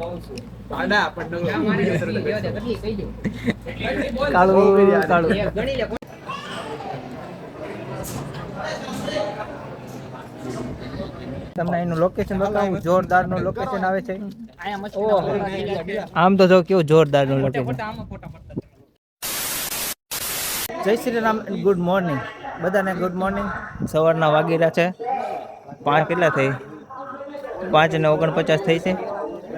તમને એનું લોકેશન બતાવું. જોરદાર નું લોકેશન આવે છે. આમ તો જો કેવું જોરદાર નું લોકેશન. જય શ્રી રામ, ગુડ મોર્નિંગ બધાને. Good morning. સવારના વાગી રહ્યા છે 5 કેટલા થઈ? 5:49 થઈ છે.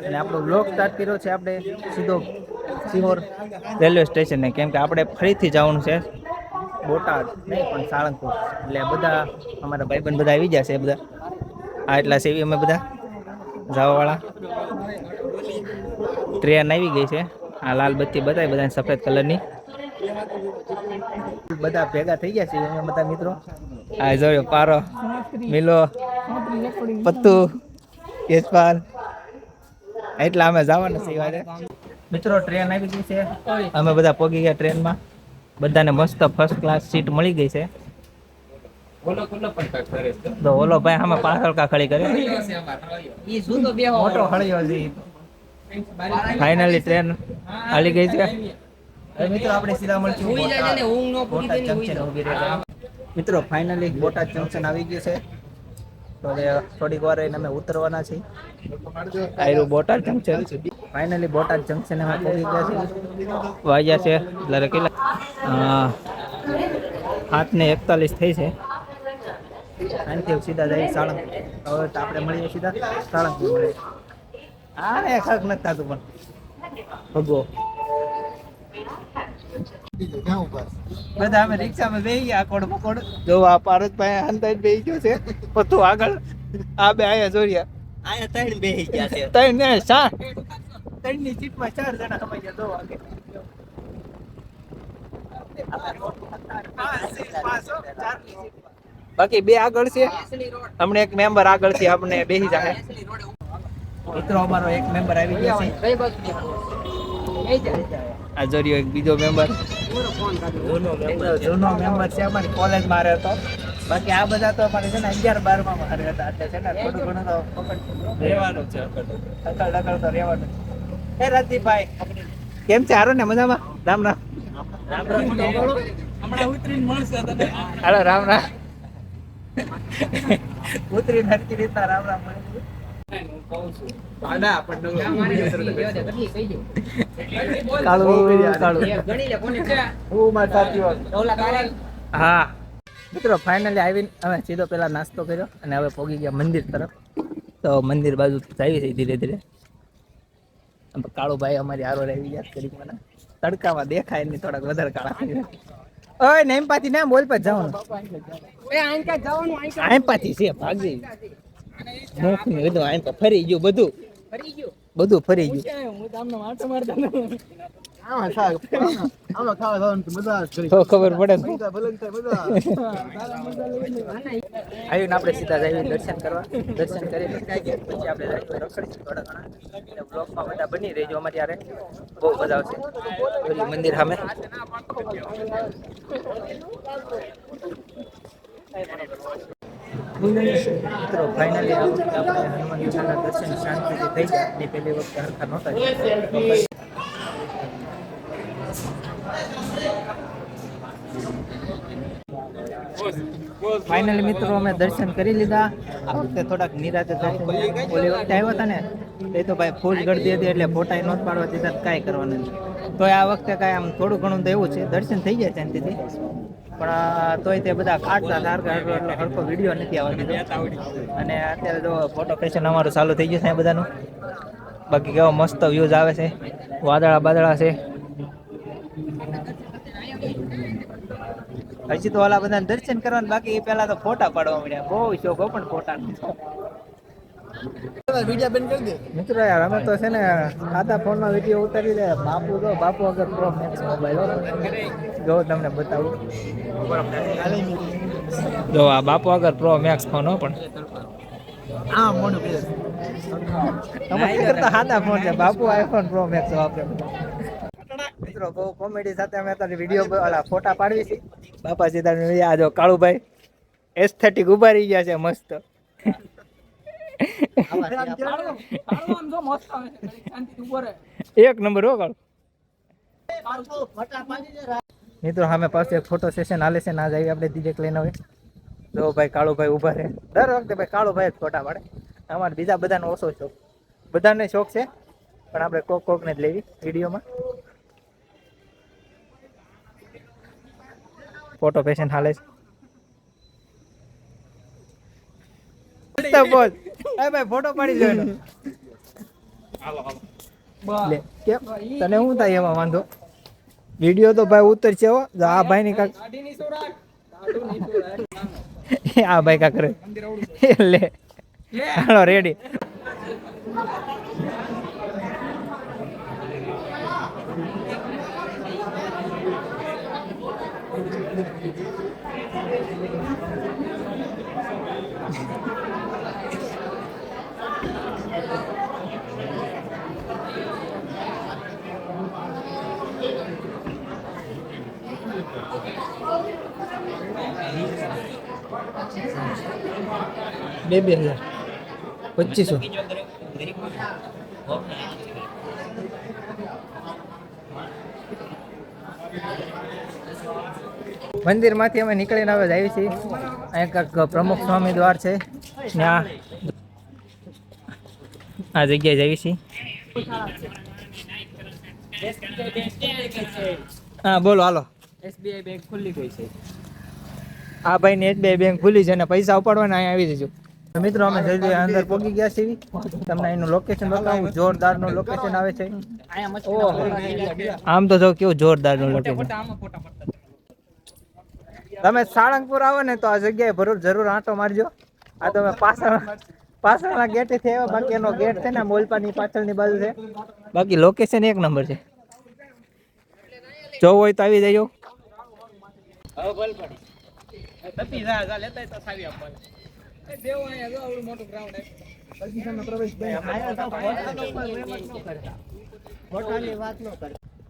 અને આપણો બ્લોગ સ્ટાર્ટ કર્યો છે આપણે સીધો સિહોર રેલવે સ્ટેશને, કેમ કે આપણે ફરીથી જવાનું છે બોટાદ, નહીં પણ સાળંગપુર. એટલે બધા અમારા ભાઈબંધ બધા આવી ગયા છે બધા. આ એટલા સેવી અમે બધા જવાવાળા. ટ્રેન આવી ગઈ છે. આ લાલ બત્તી બતાવી બધાને સફેદ કલરની. બધા ભેગા થઈ ગયા છે અમે બધા મિત્રો. આ જોયો પારો, મિલો, પત્તુ, યશપાલ. એટલા અમે જવાના છે મિત્રો. ટ્રેન આવી ગઈ છે. અમે બધા પહોંચી ગયા ટ્રેનમાં. બધાને મસ્ત ફર્સ્ટ ક્લાસ સીટ મળી ગઈ છે. તો ઓલો ભાઈ આમાં પાછળ કા ખડી કરે મોટો ખડ્યો છે. ફાઇનલી ટ્રેન હાલી ગઈ છે. મિત્રો આપણે સીધા મળશું બોટાદ જંકશન ઉભી રહે. મિત્રો ફાઇનલી બોટાદ જંકશન આવી ગયું છે. તો હવે થોડીક વાર રહીને અમે ઉતરવાના છીએ. આયરું Botad junction. Finally Botad junction અમે પહોંચી ગયા છે. વાગ્યા છે એટલે કેટલા 7:41 થઈ છે. આનથી સીધા જઈએ સાળંગ. હવે તો આપણે મળીએ સીધા સાળંગપુર મળીએ. હા ને ખર્ચ નથી થતું પણ ભગવો. બધા અમે રિક્ષામાં બેસી ગયા કોડ પકોડ. જો આ પારસભાઈ અંદાજ બેસી ગયો છે. પતો આગળ આ બે આયા જોરિયા. આયા 3 બેસી ગયા છે. 3 ને 4. 3 ની સીટમાં 4 જણા સમાઈ ગયા. જો આગળ બાકી 2 આગળ છે. અમને એક મેમ્બર આગળ છે. આપણે બેસી જાય. મિત્રો અમારો એક મેમ્બર આવી ગયો છે. આ જોરિયો એક બીજો મેમ્બર. જૂનો મેમ્બર છે. અમારી કોલેજમાં રહેતો. બાકી આ બધા તો અમારે છે ને 11-12 માં મારે હતા. એટલે છે ને થોડું ઘણું તો રહેવાનું છે. અકળ તો રહેવાનું છે. એ રાજદીપભાઈ કેમ છે? હારો ને? મજામાં? રામ રામ. હમણાં ઉતરીને મળશે તને. હાલો રામ રામ. ઉતરીને હરકી રીતના રામ રામ મળે. હા મિત્રો ફાઇનલી આવીને અમે સીધો પેલા નાસ્તો કર્યો અને હવે પહોંચી ગયા મંદિર તરફ. તો મંદિર બાજુ જઈએ છીએ ધીરે ધીરે. કાળુભાઈ અમારી હારો આવી યાદ કરી મને. તડકામાં દેખાય નહીં, થોડાક વધારે કાળા. ઓય નેમ પાથી ના બોલ પર જવાનું. આમ પાથી છે ભાગી મોખની બધું આમ ફરી ગયું. બધું ફરી ગયું. તો ખબર પડે. આવીને આપણે સીધા જઈએ દર્શન કરવા. દર્શન કરી પછી આપણે રખડીશું થોડા ઘણા. બ્લોગમાં બધા બની રહેજો. અમારી યારે બહુ બધા આવશે મંદિર સામે. મિત્રો ફાઇનલી આ વખતે આપણે હનુમાન દાદાના દર્શન શાંતિથી થઈ ગયા. એની પહેલી વખતે હરખા નહોતા. ફાઇનલી મિત્રો અમે દર્શન કરી લીધા. આ વખતે થોડાક નિરાતે દર્શન. ઓલી વખતે આવ્યા હતા ને એ તો ભાઈ ફૂલ ગળદી હતી એટલે ફોટા નહોત પાડવા દીધા. કાંઈ કરવાનું નહીં. તો આ વખતે કાંઈ આમ થોડું ઘણું તો એવું છે. દર્શન થઈ જાય શાંતિથી. પણ તોય તે બધા કાઢતા સારખા એટલો હરખો વિડીયો નથી આવવા દીધો. અને અત્યારે તો ફોટો સેશન અમારું ચાલુ થઈ ગયું છે બધાનું. બાકી કેવો મસ્ત વ્યૂઝ આવે છે. વાદળા છે. હજી તો ઓલા બધાને દર્શન કરવાનું બાકી. પેલા તો ફોટા પાડવા મળ્યા. બહુ શોખ હો પણ ફોટા મિત્રો યાર અમે તો છે ને સાદા ફોનમાં વિડીયો ઉતારી દે. બાપુ અગર પ્રો મેક્સ મોબાઈલ જો તમને બતાવું. જો આ બાપુ અગર પ્રો મેક્સ ફોન હો. પણ આ મોડું તો સાદા ફોન છે. બાપુ આઈફોન પ્રો મેક્સ વાપરે. મિત્રો બહુ કોમેડી સાથે અમે અત્યારે વિડીયો ફોટા પાડવી છે. બાપા સીધા આ જો કાળુભાઈ એસ્થેટિક ઉભા રહી ગયા છે મસ્ત. એક નંબર હો કાળો. મિત્રો સામે પાસે એક ફોટો સેશન હાલે છે. ના જાય આપણે દીજેક લઈને હવે. જો ભાઈ કાળુભાઈ ઉભા છે. દર વખતે ભાઈ કાળુભાઈ જ ફોટા પાડે. અમારે બીજા બધાનો ઓછો શોખ. બધાને શોખ છે પણ આપણે કોક ને જ લેવી વિડીયોમાં. ફોટો પેશન હાલે છે. બોલ એ ભાઈ ફોટો પાડી દો એનો. લે કેમ તને શું થાય એમાં વાંધો? વિડીયો તો ભાઈ ઉતર છે. આ ભાઈ ની કાક આ ભાઈ કા કરે લે હાલો રેડી. બે 2000 2500 મંદિર માંથી અમે નીકળીને હવે જઈએ છીએ. અહીં કાંક પ્રમુખ સ્વામી દ્વાર છે ત્યાં આ જગ્યાએ જઈએ છીએ. હા બોલો હાલો. SBI બેંક ખુલ્લી ગઈ છે. આ ભાઈ ની SBI બેંક ખુલ્લી છે અને પૈસા ઉપાડવાના અહીંયા આવી જજો. મિત્રો અમે જલ્દી અંદર પહોંચી ગયા છીએ. તમને એનું લોકેશન બતાવું. જોરદાર નું લોકેશન આવે છે. આમ તો જો કેવું જોરદાર નું લોકેશન. તમે સાળંગપુર આવો ને તો આ જગ્યાએ જરૂર આંટો મારજો. આ તમે પાછળના ગેટે થી આવ્યા. બાકી એનો ગેટ છે ને મોલપાની પાછળની બાજુ છે. બાકી લોકેશન એક નંબર છે. જો હોય તો આવી જજો.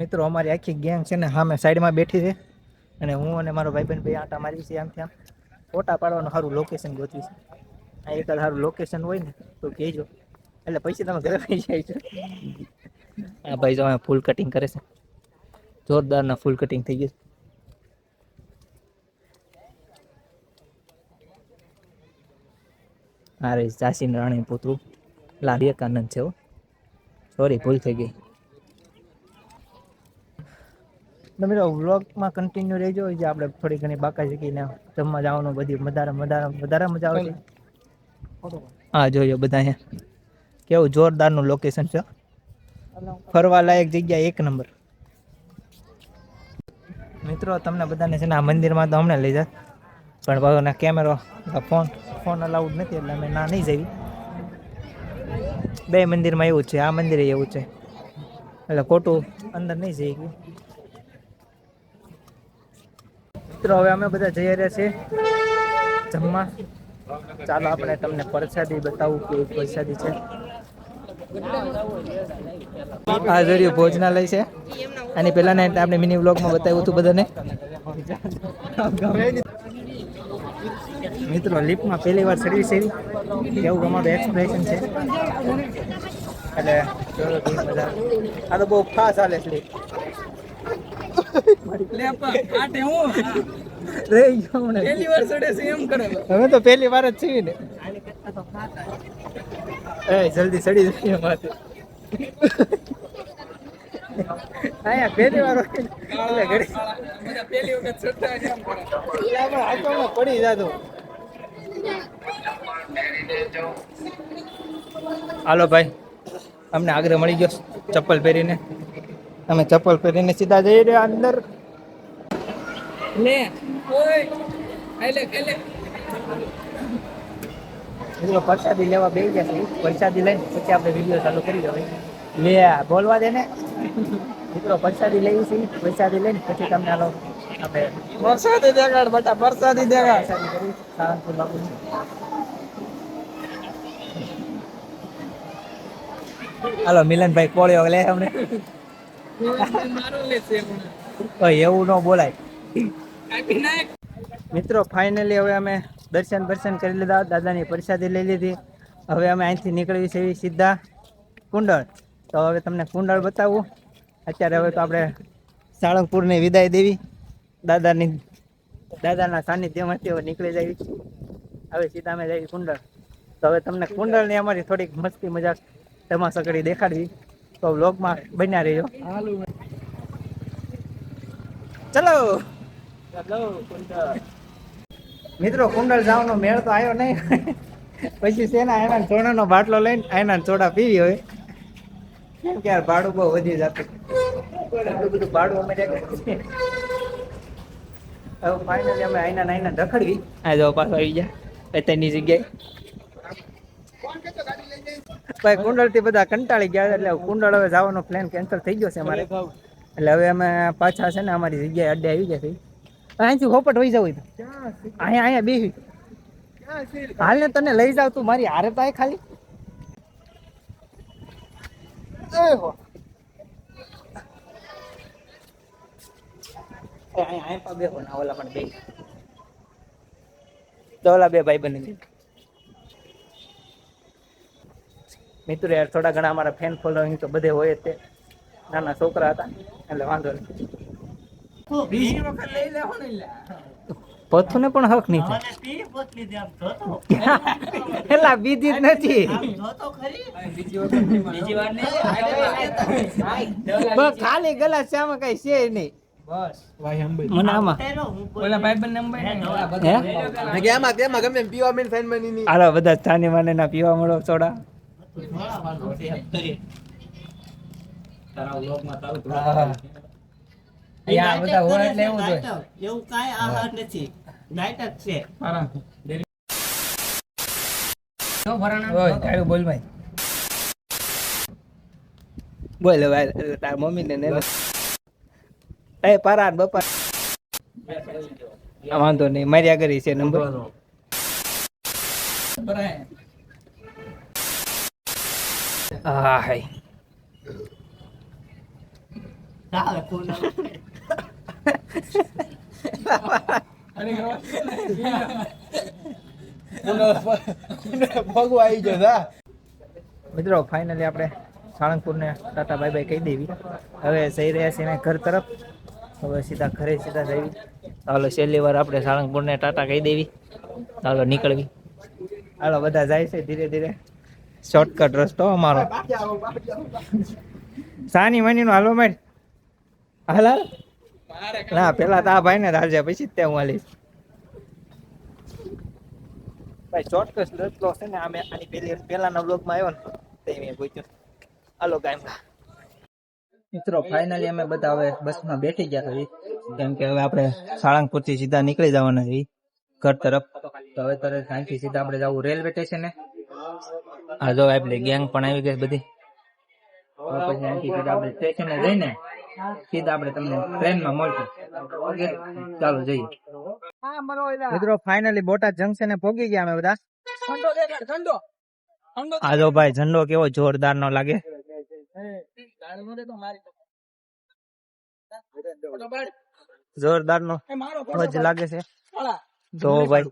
મિત્રો અમારી આખી ગેંગ છે ને સામે સાઈડમાં બેઠી છે અને હું અને મારો ભાઈબંધ બે આંટા મારી છે. આમથી આમ ફોટા પાડવાનું સારું લોકેશન ગોતવી છે. આ એક સારું લોકેશન હોય ને તો કહેજો, એટલે પછી તમે ઘરે પૈસા આવી છો. આ ભાઈ જો ફૂલ કટિંગ કરે છે. જોરદારના ફૂલ કટિંગ થઈ ગયું. અરે ઝાંસી રાણી પુત્રું વિવેકાનંદ છે. સોરી ભૂલ થઈ ગઈ. તમે વ્લોગમાં કન્ટિન્યુ રહેજો. જે આપણે થોડી ઘણી બાકા શીખીને જમવા જવાનું બધી વધારે મજા આવે છે. હા જોયો બધા અહીંયા કેવું જોરદારનું લોકેશન છે. ફરવા લાયક જગ્યા એક નંબર. મિત્રો તમને બધાને છે ને આ મંદિરમાં તો હમણાં લઈ જાય પણ ભાવના કેમેરો ફોન અલાઉડ નથી એટલે અમે ના નહીં જઈએ. બે મંદિરમાં એવું છે. આ મંદિરે એવું છે એટલે ખોટું અંદર નહીં જઈ ગયું. મિત્રો હવે અમે બધા જઈ રહ્યા છીએ જમવા. ચાલો આપણે તમને પ્રસાદી બતાવું કે પ્રસાદી છે. આ જોયું ભોજનાલય છે. આની પહેલા ને આપણે મિની વ્લોગમાં બતાવ્યું હતું બધાને. મિત્રો લિફ્ટમાં પહેલી વાર સર્વિસ એવી એવું અમારું એક્સપ્રેશન છે. એટલે આ તો બહુ ખાસ હાલે છે. હવે તો પહેલી વાર જ છીએ ને. જલ્દી સડી જઈએ માથે. અહીંયા પહેલી વાર પડી જતો. હાલો ભાઈ અમને આગ્રહ મળી ગયો ચપ્પલ પહેરીને. અમે ચપ્પલ પહેરીને સીધા જઈ રહ્યા અંદર. પ્રસાદી લેવા બે ગયા છે. પ્રસાદી લઈને પછી આપણે વિડીયો ચાલુ કરી દેવાય. લે બોલવા દે ને મિત્રો. પ્રસાદી લેવી છે. પ્રસાદી લઈને પછી તમને હાલો આપણે પ્રસાદી દેખાડ બટા. પ્રસાદી દેખાડ સાળંગપુર બાપુ. હાલો મિલનભાઈ કોળિયો લે અમને. એવું ન બોલાય મિત્રો. ફાઇનલી હવે અમે દર્શન કરી લીધા. દાદાની પ્રસાદી લઈ લીધી હવે અમે અહીંથી નીકળવી છે સીધા કુંડળ. તો હવે તમને કુંડળ બતાવું. અત્યારે હવે તો આપણે સાળંગપુરની વિદાય દેવી દાદાના સાનિધ્યમાંથી હવે નીકળી જવી. હવે સીધા અમે જઈએ કુંડળ. તો હવે તમને કુંડળની અમારી થોડીક મસ્તી મજાક ધમાસકડી દેખાડવી. તો વ્લોગમાં બન્યા રહેજો. ચલો મિત્રો, કુંડળ જવાનો મેળ તો આવ્યો નહીં. પછી શેના એના ચોડાનો બાટલો લઈને એના ચોડા પીવી હોય. કેમ કે યાર ભાડું બહુ વધી જતું. એટલું બધું ભાડું અમે હવે ફાઇનલી અમે આઈના રખડવી. આ જો પાછો આવી ગયા અત્યારની જગ્યાએ. ભાઈ કુંડળ થી બધા કંટાળી ગયા એટલે કુંડળ હવે જવાનો પ્લાન કેન્સલ થઈ ગયો છે અમારે. એટલે હવે અમે પાછા છે ને અમારી જગ્યાએ અડ્ડે આવી ગયા છે. અહીંથી હોપટ વહી જવું અહીંયા બેસી હાલ ને તને લઈ જાવ તું મારી હારે તો ખાલી બે ભાઈ બની મિત્રો યાર થોડા ઘણા અમારા ફેન ફોલોઈંગ તો બધે હોય તે નાના છોકરા હતા એટલે વાંધો નહીં. પથ્થુ ને પણ હક નહીં થાય બીજી જ નથી ખાલી ગલાસ છે આમાં કઈ છે નહીં. મને આમાં હાલો બધા સ્થાની માને ના પીવા મળો સોડા. બધા હોય એટલે એવું કાંઈ આહાર નથી. બોલ ભાઈ બોલ તાર મમ્મી ને પરાન બપા વાંધો નહીં માર્યા કરી છે નંબર. હા હાય મિત્રો ફાઇનલી આપણે સાળંગપુર ને ટાટા બાય બાય કહી દેવી. હવે જઈ રહ્યા છીએ ઘર તરફ. હવે સીધા ઘરે સીધા જઈ. હાલો છેલ્લી વાર આપણે સાળંગપુર ને ટાટા કહી દેવી. હાલો નીકળવી. હાલો બધા જાય છે ધીરે ધીરે. શોર્ટકટ રસ્તો અમારો. સાની મની નો હાલો મેડ હાલ ના પેલા તો આ ભાઈ ને રાજા પછી જ હું હાલીશ. ભાઈ શોર્ટકટ રસ્તો છે ને અમે આની પેલાના બ્લોગમાં આવ્યો ને તે પૂછ્યું. હાલો ગાયમાં મિત્રો ફાઇનલી અમે બધા હવે બસમાં બેઠી ગયા છીએ. કેમ કે હવે આપણે સાળંગપુર થી સીધા નીકળી જવાના છીએ ઘર તરફ. તો હવે તરત અહીંથી સીધા આપણે જવું રેલવે સ્ટેશને. આ જો આપણી ગેંગ પણ આવી ગઈ બધી. પછી અહીંથી સીધા આપણે સ્ટેશને જઈને સીધા આપણે તમને ટ્રેનમાં મળશું. ઓકે ચાલો જઈએ. મિત્રો ફાઇનલી બોટાદ જંકશને પહોંચી ગયા અમે બધા. આ જો ભાઈ ઝંડો કેવો જોરદાર નો લાગે. જોરદાર નો જ લાગે છે. તો ભાઈ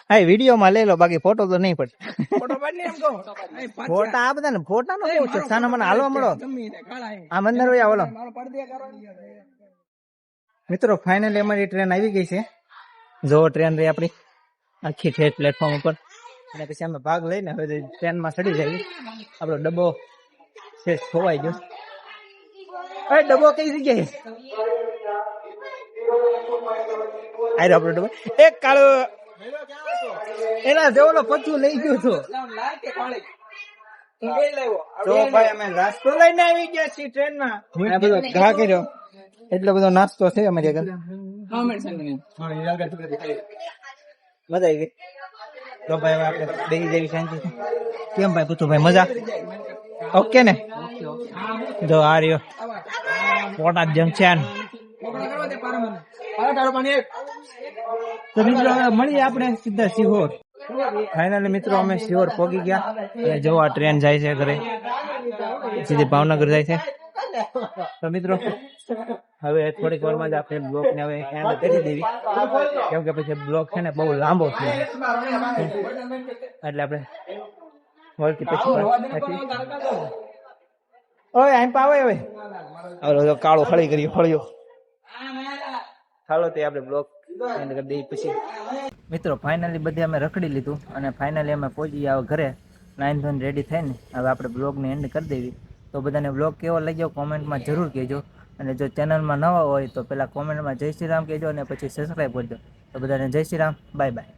હા વિડીયો માં લઈ લો બાકી ફોટો તો નહીં પડે. ફોટા આ બધા ને ફોટા નો કેવું છે સાના મને હાલવા મળો આ મંદિર હોય બોલો. મિત્રો ફાઇનલી અમારી ટ્રેન આવી ગઈ છે. જો ટ્રેન રહી આપણી આખી ઠેઠ પ્લેટફોર્મ ઉપર. અને પછી અમે ભાગ લઈને હવે ટ્રેનમાં ચડી જઈએ. આપણો ડબ્બો છે ખોવાઈ ગયો. ડબ્બો કઈ જગ્યાએ આયરો આપણો ડબ્બો એક કાળો એના જેવો પછું લઈ ગયો હતો. તો ભાઈ અમે નાસ્તો લઈને આવી ગયા છીએ ટ્રેનમાં. બધો ઘા કર્યો એટલો બધો નાસ્તો છે અમારી આગળ. મજા આવી ગઈ. તો ભાઈ હવે આપણે બેસી જેવી શાંતિ. કેમ ભાઈ પૂછું ભાઈ મજા ઓકે ને. જો આ રહ્યો બોટાદ જંકશન. તો મિત્રો મળીએ આપણે સીધા સિહોર. ફાઇનલી મિત્રો અમે સિહોર પહોંચી ગયા. અને જો આ ટ્રેન જાય છે ઘરે સીધી ભાવનગર જાય છે. તો મિત્રો હવે થોડીક વારમાં જ આપણે બ્લોગને હવે એન્ડ કરી દેવી, કેમ કે પછી બ્લોગ છે ને બહુ લાંબો થયો, એટલે આપણે વળતી પછી ઓય આમ પાવે હવે હાલો કાળો ખળી કરી ફળ્યો. હાલો તે આપણે બ્લોગ એન્ડ કરી દઈએ પછી. મિત્રો ફાઇનલી બધી અમે રખડી લીધું અને ફાઇનલી અમે પહોંચી ગયા ઘરે, નાઈન ધોઈને રેડી થઈને હવે આપણે બ્લોગને એન્ડ કરી દેવી. તો બધાને બ્લોગ કેવો લાગ્યો કોમેન્ટમાં જરૂર કહેજો, અને જો ચેનલમાં નવા હોય તો પહેલાં કોમેન્ટમાં જય શ્રી રામ કહેજો અને પછી સબસ્ક્રાઈબ કરજો. તો બધાને જય શ્રી રામ, બાય બાય.